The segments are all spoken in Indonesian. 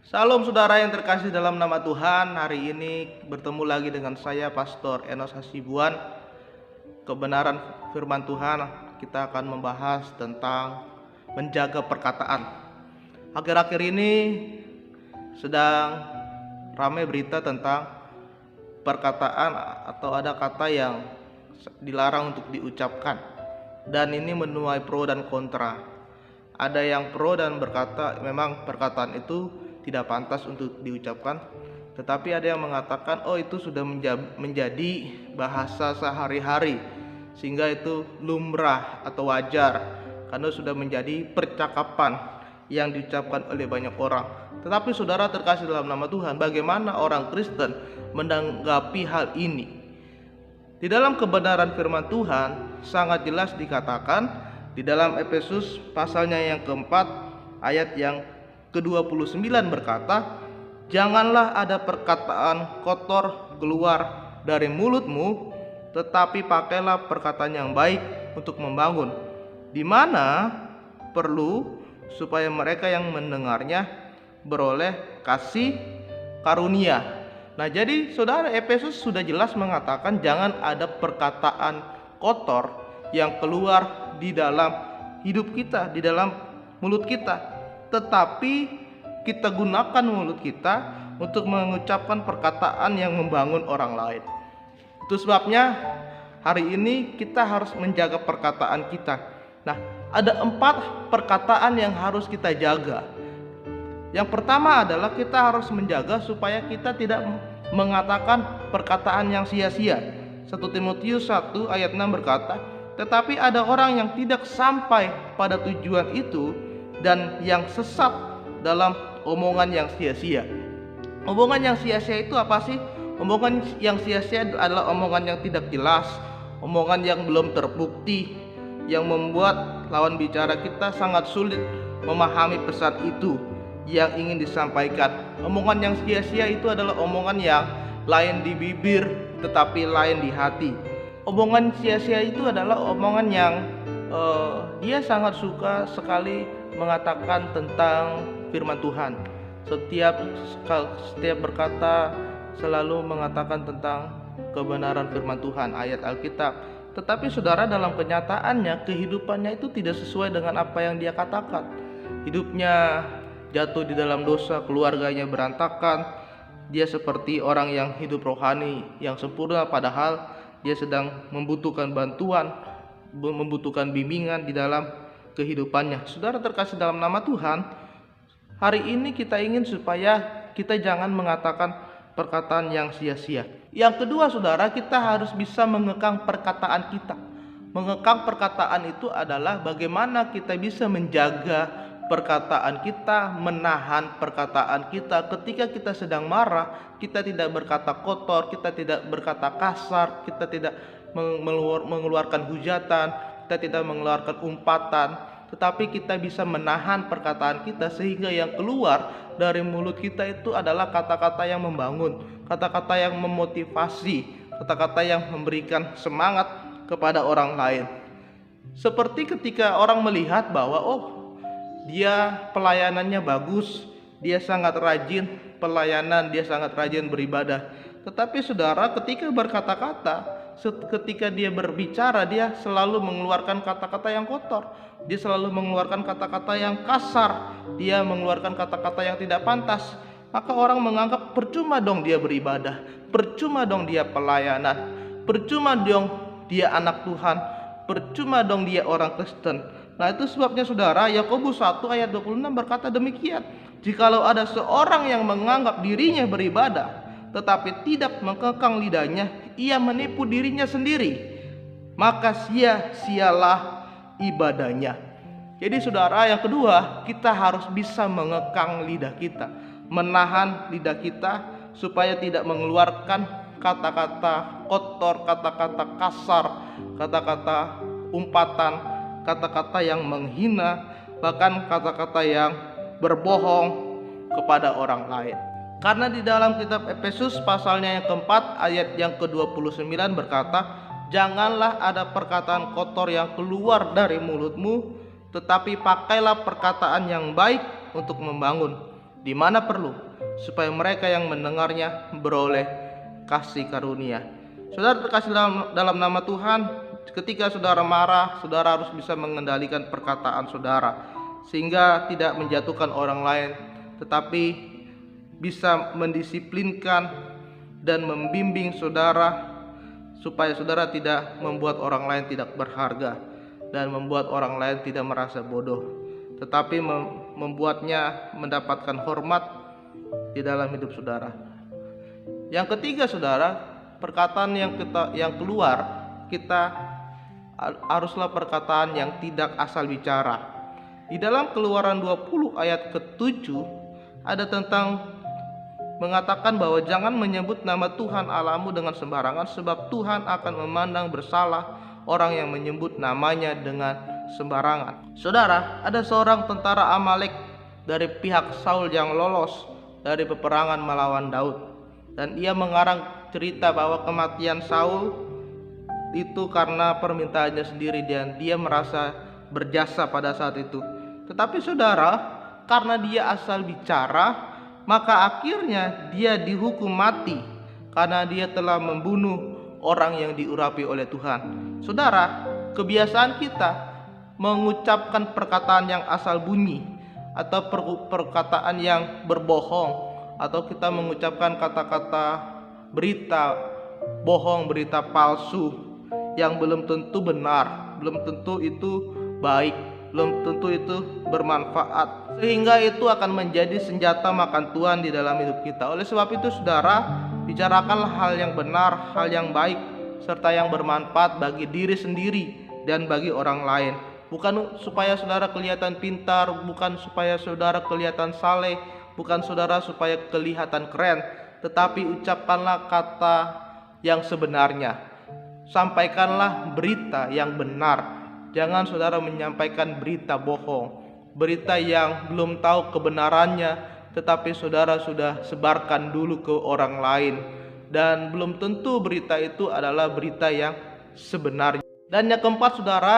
Salam saudara yang terkasih dalam nama Tuhan. Hari ini bertemu lagi dengan saya Pastor Enos Hasibuan. Kebenaran firman Tuhan, kita akan membahas tentang menjaga perkataan. Akhir-akhir ini sedang ramai berita tentang perkataan atau ada kata yang dilarang untuk diucapkan, dan ini menuai pro dan kontra. Ada yang pro dan berkata memang perkataan itu tidak pantas untuk diucapkan, tetapi ada yang mengatakan itu sudah menjadi bahasa sehari-hari, sehingga itu lumrah atau wajar karena sudah menjadi percakapan yang diucapkan oleh banyak orang. Tetapi saudara terkasih dalam nama Tuhan, bagaimana orang Kristen menanggapi hal ini? Di dalam kebenaran firman Tuhan sangat jelas dikatakan di dalam Efesus pasalnya yang keempat ayat yang ke-29 berkata, "Janganlah ada perkataan kotor keluar dari mulutmu, tetapi pakailah perkataan yang baik untuk membangun, di mana perlu supaya mereka yang mendengarnya beroleh kasih karunia." Nah, jadi saudara, Efesus sudah jelas mengatakan jangan ada perkataan kotor yang keluar di dalam hidup kita, di dalam mulut kita, tetapi kita gunakan mulut kita untuk mengucapkan perkataan yang membangun orang lain. Itu sebabnya hari ini kita harus menjaga perkataan kita. Nah, ada 4 perkataan yang harus kita jaga. Yang pertama adalah kita harus menjaga supaya kita tidak mengatakan perkataan yang sia-sia. 1 Timotius 1 ayat 6 berkata, "Tetapi ada orang yang tidak sampai pada tujuan itu dan yang sesat dalam omongan yang sia-sia." Omongan yang sia-sia itu apa sih? Omongan yang sia-sia adalah omongan yang tidak jelas, omongan yang belum terbukti, yang membuat lawan bicara kita sangat sulit memahami pesan itu yang ingin disampaikan. Omongan yang sia-sia itu adalah omongan yang lain di bibir tetapi lain di hati. Omongan sia-sia itu adalah omongan yang dia sangat suka sekali mengatakan tentang firman Tuhan. Setiap berkata selalu mengatakan tentang kebenaran firman Tuhan, ayat Alkitab. Tetapi saudara, dalam kenyataannya kehidupannya itu tidak sesuai dengan apa yang dia katakan. Hidupnya jatuh di dalam dosa, keluarganya berantakan. Dia seperti orang yang hidup rohani yang sempurna, padahal dia sedang membutuhkan bantuan, membutuhkan bimbingan di dalam kehidupannya. Saudara terkasih dalam nama Tuhan, hari ini kita ingin supaya kita jangan mengatakan perkataan yang sia-sia. Yang kedua saudara, kita harus bisa mengekang perkataan kita. Mengekang perkataan itu adalah bagaimana kita bisa menjaga perkataan kita, menahan perkataan kita. Ketika kita sedang marah, kita tidak berkata kotor, kita tidak berkata kasar, kita tidak mengeluarkan hujatan, kita tidak mengeluarkan umpatan, tetapi kita bisa menahan perkataan kita sehingga yang keluar dari mulut kita itu adalah kata-kata yang membangun, kata-kata yang memotivasi, kata-kata yang memberikan semangat kepada orang lain. Seperti ketika orang melihat bahwa dia pelayanannya bagus, dia sangat rajin pelayanan, dia sangat rajin beribadah. Tetapi saudara, ketika berkata-kata, ketika dia berbicara, dia selalu mengeluarkan kata-kata yang kotor, dia selalu mengeluarkan kata-kata yang kasar, dia mengeluarkan kata-kata yang tidak pantas. Maka orang menganggap percuma dong dia beribadah, percuma dong dia pelayanan, percuma dong dia anak Tuhan, percuma dong dia orang Kristen. Nah, itu sebabnya saudara, Yakobus 1 ayat 26 berkata demikian, "Jikalau ada seorang yang menganggap dirinya beribadah tetapi tidak mengekang lidahnya, ia menipu dirinya sendiri, maka sia-sialah ibadahnya." Jadi saudara, yang kedua, kita harus bisa mengekang lidah kita, menahan lidah kita supaya tidak mengeluarkan kata-kata kotor, kata-kata kasar, kata-kata umpatan, kata-kata yang menghina, bahkan kata-kata yang berbohong kepada orang lain. Karena di dalam kitab Efesus pasalnya yang keempat ayat yang ke-29 berkata, "Janganlah ada perkataan kotor yang keluar dari mulutmu, tetapi pakailah perkataan yang baik untuk membangun, di mana perlu, supaya mereka yang mendengarnya beroleh kasih karunia. Saudara terkasih dalam nama Tuhan, ketika saudara marah, saudara harus bisa mengendalikan perkataan saudara, sehingga tidak menjatuhkan orang lain, tetapi bisa mendisiplinkan dan membimbing saudara, supaya saudara tidak membuat orang lain tidak berharga dan membuat orang lain tidak merasa bodoh, tetapi membuatnya mendapatkan hormat di dalam hidup saudara. Yang ketiga, saudara, perkataan yang keluar kita haruslah perkataan yang tidak asal bicara. Di dalam Keluaran 20 ayat ke-7 ada tentang mengatakan bahwa jangan menyebut nama Tuhan Allahmu dengan sembarangan, sebab Tuhan akan memandang bersalah orang yang menyebut namanya dengan sembarangan. Saudara, ada seorang tentara Amalek dari pihak Saul yang lolos dari peperangan melawan Daud, dan ia mengarang cerita bahwa kematian Saul itu karena permintaannya sendiri dan dia merasa berjasa pada saat itu. Tetapi saudara, karena dia asal bicara, maka akhirnya dia dihukum mati karena dia telah membunuh orang yang diurapi oleh Tuhan. Saudara, kebiasaan kita mengucapkan perkataan yang asal bunyi, atau perkataan yang berbohong, atau kita mengucapkan kata-kata berita bohong, berita palsu yang belum tentu benar, belum tentu itu baik, belum tentu itu bermanfaat, sehingga itu akan menjadi senjata makan tuan di dalam hidup kita. Oleh sebab itu saudara, bicarakanlah hal yang benar, hal yang baik, serta yang bermanfaat bagi diri sendiri dan bagi orang lain. Bukan supaya saudara kelihatan pintar, bukan supaya saudara kelihatan saleh, bukan saudara supaya kelihatan keren, tetapi ucapkanlah kata yang sebenarnya. Sampaikanlah berita yang benar. Jangan saudara menyampaikan berita bohong, berita yang belum tahu kebenarannya, tetapi saudara sudah sebarkan dulu ke orang lain, dan belum tentu berita itu adalah berita yang sebenarnya. Dan yang keempat, saudara,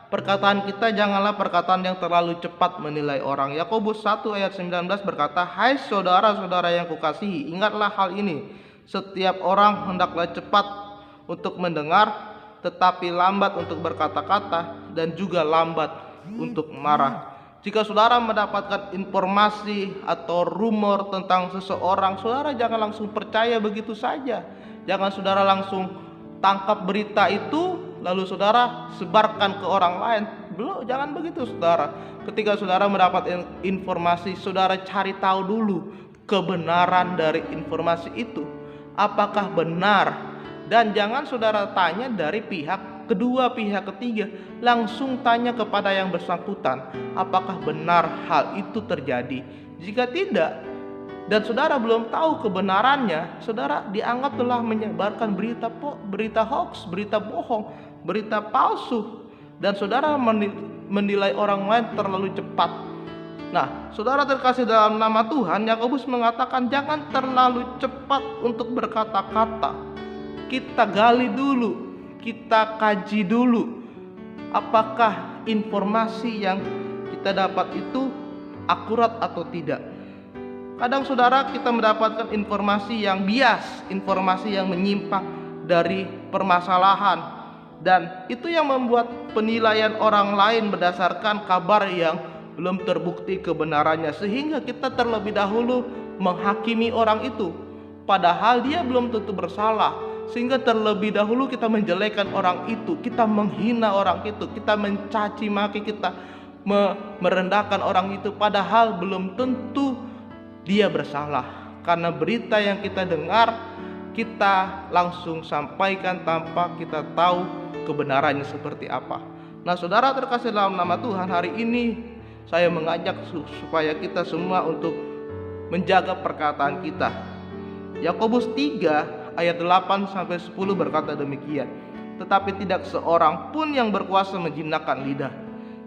perkataan kita janganlah perkataan yang terlalu cepat menilai orang. Yakobus 1 ayat 19 berkata, "Hai saudara-saudara yang kukasihi, ingatlah hal ini. Setiap orang hendaklah cepat untuk mendengar, tetapi lambat untuk berkata-kata, dan juga lambat untuk marah." Jika saudara mendapatkan informasi atau rumor tentang seseorang, saudara jangan langsung percaya begitu saja. Jangan saudara langsung tangkap berita itu lalu saudara sebarkan ke orang lain. Belum, jangan begitu saudara. Ketika saudara mendapat informasi, saudara cari tahu dulu kebenaran dari informasi itu. Apakah benar? Dan jangan saudara tanya dari pihak kedua, pihak ketiga. Langsung tanya kepada yang bersangkutan, apakah benar hal itu terjadi. Jika tidak, dan saudara belum tahu kebenarannya, saudara dianggap telah menyebarkan berita hoax, berita bohong, berita palsu, dan saudara menilai orang lain terlalu cepat. Nah, saudara terkasih dalam nama Tuhan, Yakobus mengatakan jangan terlalu cepat untuk berkata-kata. Kita gali dulu, kita kaji dulu, apakah informasi yang kita dapat itu akurat atau tidak. Kadang saudara kita mendapatkan informasi yang bias, informasi yang menyimpang dari permasalahan, dan itu yang membuat penilaian orang lain berdasarkan kabar yang belum terbukti kebenarannya, sehingga kita terlebih dahulu menghakimi orang itu padahal dia belum tentu bersalah. Sehingga terlebih dahulu kita menjelekkan orang itu, kita menghina orang itu, kita mencaci maki, kita merendahkan orang itu, padahal belum tentu dia bersalah. Karena berita yang kita dengar, kita langsung sampaikan tanpa kita tahu kebenarannya seperti apa. Nah saudara terkasih dalam nama Tuhan, hari ini saya mengajak supaya kita semua untuk menjaga perkataan kita. Yakobus 3 ayat 8-10 berkata demikian, "Tetapi tidak seorang pun yang berkuasa menjinakkan lidah.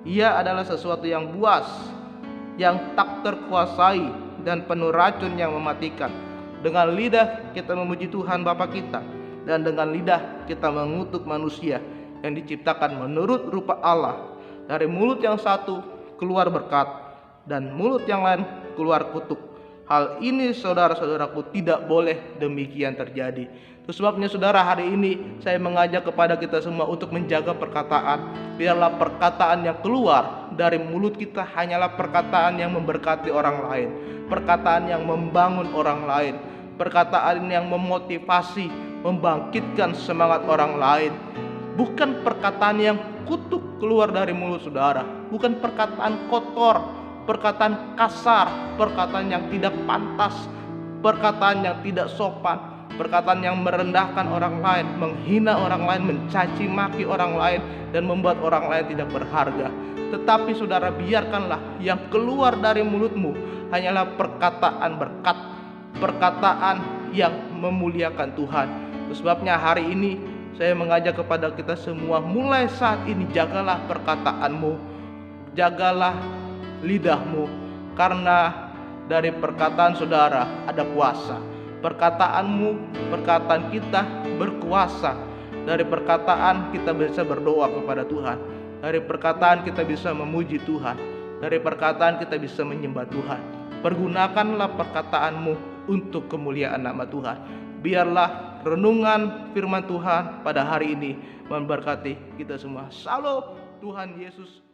Ia adalah sesuatu yang buas, yang tak terkuasai, dan penuh racun yang mematikan. Dengan lidah kita memuji Tuhan Bapa kita, dan dengan lidah kita mengutuk manusia yang diciptakan menurut rupa Allah. Dari mulut yang satu keluar berkat, dan mulut yang lain keluar kutuk. Hal ini saudara-saudaraku tidak boleh demikian terjadi. Itu sebabnya saudara, hari ini saya mengajak kepada kita semua untuk menjaga perkataan. Biarlah perkataan yang keluar dari mulut kita hanyalah perkataan yang memberkati orang lain, perkataan yang membangun orang lain, perkataan yang memotivasi, membangkitkan semangat orang lain. Bukan perkataan yang kutuk keluar dari mulut saudara, bukan perkataan kotor, perkataan kasar, perkataan yang tidak pantas, perkataan yang tidak sopan, perkataan yang merendahkan orang lain, menghina orang lain, mencaci maki orang lain, dan membuat orang lain tidak berharga. Tetapi saudara, biarkanlah yang keluar dari mulutmu hanyalah perkataan berkat, perkataan yang memuliakan Tuhan. Sebabnya hari ini saya mengajak kepada kita semua, mulai saat ini jagalah perkataanmu, jagalah lidahmu, karena dari perkataan saudara ada kuasa. Perkataanmu, perkataan kita berkuasa. Dari perkataan kita bisa berdoa kepada Tuhan, dari perkataan kita bisa memuji Tuhan, dari perkataan kita bisa menyembah Tuhan. Pergunakanlah perkataanmu untuk kemuliaan nama Tuhan. Biarlah renungan firman Tuhan pada hari ini memberkati kita semua. Shalom, Tuhan Yesus